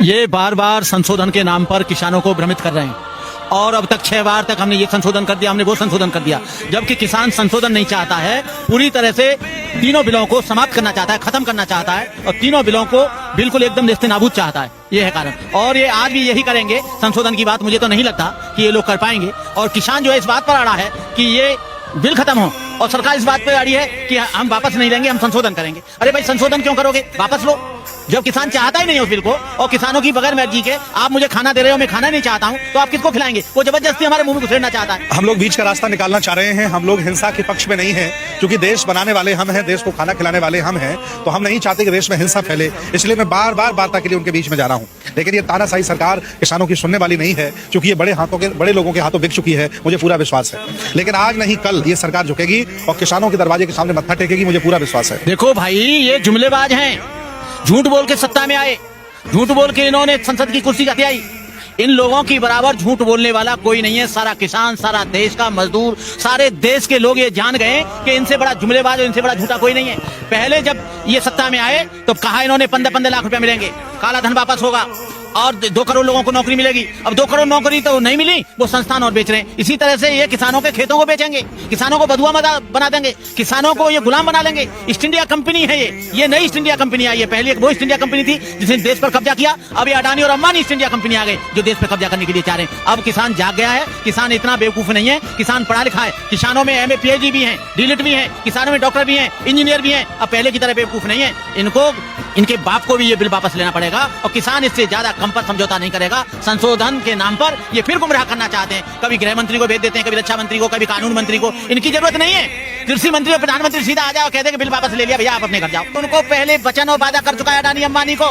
ये बार बार संशोधन के नाम पर किसानों को भ्रमित कर रहे हैं और अब तक 6 बार तक हमने ये संशोधन कर दिया, हमने वो संशोधन कर दिया, जबकि किसान संशोधन नहीं चाहता है। पूरी तरह से तीनों बिलों को समाप्त करना चाहता है, खत्म करना चाहता है और तीनों बिलों को बिल्कुल एकदम नेस्तनाबूद चाहता है। ये है कारण और ये आज भी यही करेंगे। संशोधन की बात मुझे तो नहीं लगता कि ये लोग कर पाएंगे और किसान जो है इस बात पर अड़ा है कि ये बिल खत्म हो और सरकार इस बात पर अड़ी है कि हम वापस नहीं लेंगे, हम संशोधन करेंगे। अरे भाई संशोधन क्यों करोगे, वापस लो। जब किसान चाहता ही नहीं है उस बिल को और किसानों की बगैर मर्जी के आप मुझे खाना दे रहे हो, मैं खाना नहीं चाहता हूं, तो आप किसको खिलाएंगे? वो जबरदस्ती हमारे मुंह में घुसेड़ना चाहता है। हम लोग बीच का रास्ता निकालना चाह रहे हैं। हम लोग हिंसा के पक्ष में नहीं है, क्योंकि देश बनाने वाले हम हैं, देश को खाना खिलाने वाले हम हैं, तो हम नहीं चाहते कि देश में हिंसा फैले। इसलिए मैं बार बार वार्ता के लिए उनके बीच में जा रहा हूँ। लेकिन ये तानाशाही सरकार किसानों की सुनने वाली नहीं है, क्योंकि ये बड़े लोगों के हाथों बिक चुकी है, मुझे पूरा विश्वास है। लेकिन आज नहीं कल ये सरकार झुकेगी और किसानों के दरवाजे के सामने मत्था टेकेगी, मुझे पूरा विश्वास है। देखो भाई, ये जुमलेबाज हैं, झूठ बोल के सत्ता में आए, झूठ बोल के इन्होंने संसद की कुर्सी हथियाई। इन लोगों की बराबर झूठ बोलने वाला कोई नहीं है। सारा किसान, सारा देश का मजदूर, सारे देश के लोग ये जान गए कि इनसे बड़ा जुमलेबाज और इनसे बड़ा झूठा कोई नहीं है। पहले जब ये सत्ता में आए तो कहा इन्होंने 15-15 लाख रुपया मिलेंगे, काला धन वापस होगा और 2 करोड़ लोगों को नौकरी मिलेगी। अब 2 करोड़ नौकरी तो नहीं मिली, वो संस्थान और बेच रहे हैं। इसी तरह से ये किसानों के खेतों को बेचेंगे, किसानों को बधुआ बना देंगे, किसानों को ये गुलाम बना लेंगे। ईस्ट इंडिया कंपनी है ये नई ईस्ट इंडिया कंपनी आई है। पहले वो ईस्ट इंडिया कंपनी थी जिसने देश पर कब्जा किया। अब ये अडानी और अंबानी ईस्ट इंडिया कंपनी आ गए जो देश पर कब्जा करने के लिए चाह रहे हैं। अब किसान जाग गया है। किसान इतना बेवकूफ नहीं है, किसान पढ़ा लिखा है। किसानों में MA PhD भी है, डीलिट भी है, किसानों में डॉक्टर भी है, इंजीनियर भी है। अब पहले की तरह बेवकूफ नहीं है। इनको, इनके बाप को भी ये बिल वापस लेना पड़ेगा और किसान इससे ज्यादा कम पर समझौता नहीं करेगा। संशोधन के नाम पर ये फिर गुमराह करना चाहते हैं। कभी गृह मंत्री को भेज देते हैं, कभी रक्षा मंत्री को, कभी कानून मंत्री को। इनकी जरूरत नहीं है। कृषि मंत्री और प्रधानमंत्री सीधा आ जाओ, कहते हैं कि बिल वापस ले लिया भैया, आप अपने घर जाओ। उनको पहले वचन और वादा कर चुका है अडानी अंबानी को।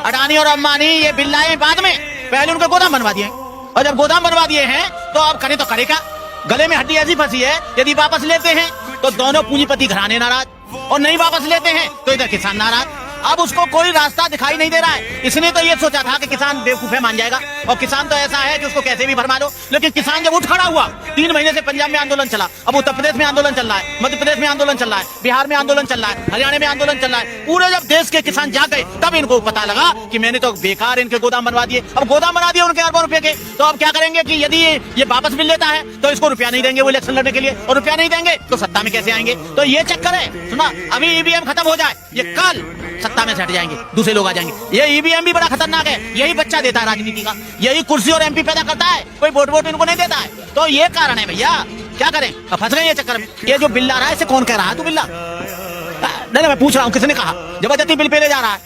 अडानी और अंबानी ये बिल लाए बाद में, पहले उनके गोदाम बनवा दिए और जब गोदाम बनवा दिए हैं तो अब करे तो करे क्या? गले में हड्डी ऐसी फंसी है, यदि वापस लेते हैं तो दोनों पूंजीपति घराने नाराज और नहीं वापस लेते हैं तो इधर किसान नाराज। अब उसको कोई रास्ता दिखाई नहीं दे रहा है। इसने तो ये सोचा था कि किसान बेवकूफ है, मान जाएगा और किसान तो ऐसा है कि उसको कैसे भी भरमा दो। लेकिन किसान जब उठ खड़ा हुआ, 3 महीने से पंजाब में आंदोलन चला, अब उत्तर प्रदेश में आंदोलन चल रहा है, मध्य प्रदेश में आंदोलन चल रहा है, बिहार में आंदोलन चल रहा है, हरियाणा में आंदोलन चल रहा है। पूरे जब देश के किसान जाग गए तब इनको पता लगा कि मैंने तो बेकार इनके गोदाम बनवा दिए। अब गोदाम बना दिए उनके अरबों रुपए के, तो अब क्या करेंगे कि यदि ये वापस बिल लेता है तो इसको रुपया नहीं देंगे वो इलेक्शन लड़ने के लिए, और रुपया नहीं देंगे तो सत्ता में कैसे आएंगे? तो ये चक्कर है। सुना, अभी EVM खत्म हो जाए, ये कल सत्ता में हट जाएंगे, दूसरे लोग आ जाएंगे। ये EVM भी बड़ा खतरनाक है, यही बच्चा देता है राजनीति का, यही कुर्सी और MP पैदा करता है, कोई वोट इनको नहीं देता है। तो ये कारण है भैया, क्या करें? अब फंस गए ये चक्कर में। ये जो बिल ला रहा है इसे कौन कह रहा है? तू बिल्ला नहीं, मैं पूछ रहा हूँ, किसने कहा? जबरदस्ती बिल पे ले जा रहा है।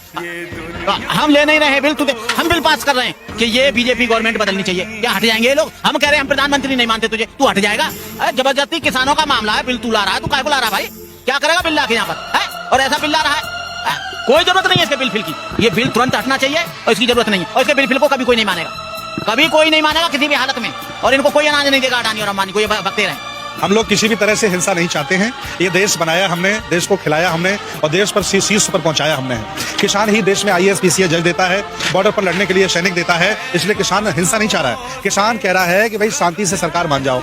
हम ले नहीं रहे हैं बिल, हम बिल पास कर रहे हैं कि ये BJP गवर्नमेंट बदलनी चाहिए। क्या हट जाएंगे ये लोग? हम कह रहे हैं हम प्रधानमंत्री नहीं मानते तुझे, तू हट जाएगा? जबरदस्ती किसानों का मामला है, बिल तू ला रहा है, तू काय को ला रहा है भाई? क्या करेगा बिल ला के यहाँ पर है? और ऐसा बिल ला रहा है, कोई जरूरत नहीं है इसके बिल फिल की। ये बिल तुरंत हटना चाहिए और इसकी जरूरत नहीं है। और इसके बिल फिल को कभी कोई नहीं मानेगा, कभी कोई नहीं मानेगा किसी भी हालत में, और इनको कोई अनाज नहीं देगा अडानी और अंबानी को, ये भगते रहे। हम लोग किसी भी तरह से हिंसा नहीं चाहते हैं। ये देश बनाया हमने, देश को खिलाया हमने और देश पर शीर्ष पर पहुंचाया हमने। किसान ही देश में IAS PCS जज देता है, बॉर्डर पर लड़ने के लिए सैनिक देता है। इसलिए किसान हिंसा नहीं चाह रहा है। किसान कह रहा है कि भाई शांति से सरकार मान जाओ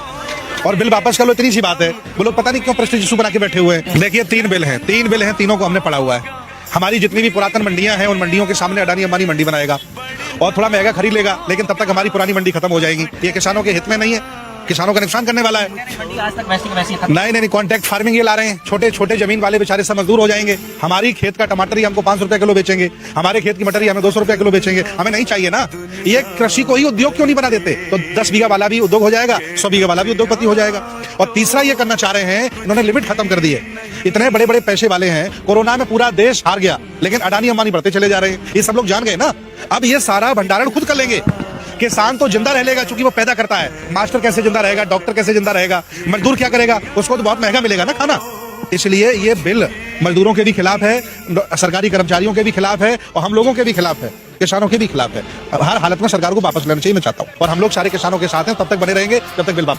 और बिल वापस कर लो, इतनी सी बात है। वो लोग पता नहीं क्यों प्रेस्टीज इशू बना के बैठे हुए हैं। देखिए 3 बिल हैं, तीनों को हमने पढ़ा हुआ है। हमारी जितनी भी पुरातन मंडियां हैं उन मंडियों के सामने अडानी अंबानी मंडी बनाएगा और थोड़ा महंगा खरीद लेगा, लेकिन तब तक हमारी पुरानी मंडी खत्म हो जाएगी। ये किसानों के हित में नहीं है, किसानों का नुकसान करने वाला है। नहीं, कॉन्ट्रैक्ट फार्मिंग ये ला रहे हैं। छोटे छोटे जमीन वाले बेचारे सब मजदूर हो जाएंगे। हमारी खेत का टमाटर ही हमको 500 रुपए किलो बेचेंगे, हमारे खेत की मटर ही हमें 200 रुपए किलो बेचेंगे। हमें नहीं चाहिए ना। ये कृषि को ही उद्योग क्यों नहीं बना देते? तो 10 बीघा वाला भी उद्योग हो जाएगा, 100 बीघा वाला भी उद्योगपति हो जाएगा। और तीसरा ये करना चाह रहे हैं, इन्होंने लिमिट खत्म कर दी है। इतने बड़े बड़े पैसे वाले हैं, कोरोना में पूरा देश हार गया, लेकिन अडानी अंबानी बढ़ते चले जा रहे हैं। ये सब लोग जान गए ना। अब ये सारा भंडारण खुद कर लेंगे। किसान तो जिंदा रह लेगा क्योंकि वो पैदा करता है। मास्टर कैसे जिंदा रहेगा, डॉक्टर कैसे जिंदा रहेगा, मजदूर क्या करेगा? उसको तो बहुत महंगा मिलेगा ना खाना। इसलिए ये बिल मजदूरों के भी खिलाफ है, सरकारी कर्मचारियों के भी खिलाफ है और हम लोगों के भी खिलाफ है, किसानों के भी खिलाफ है। हर हालत में सरकार को वापस लेना चाहिए, मैं चाहता हूँ। और हम लोग सारे किसानों के साथ हैं, तब तक बने रहेंगे जब तक बिल वापस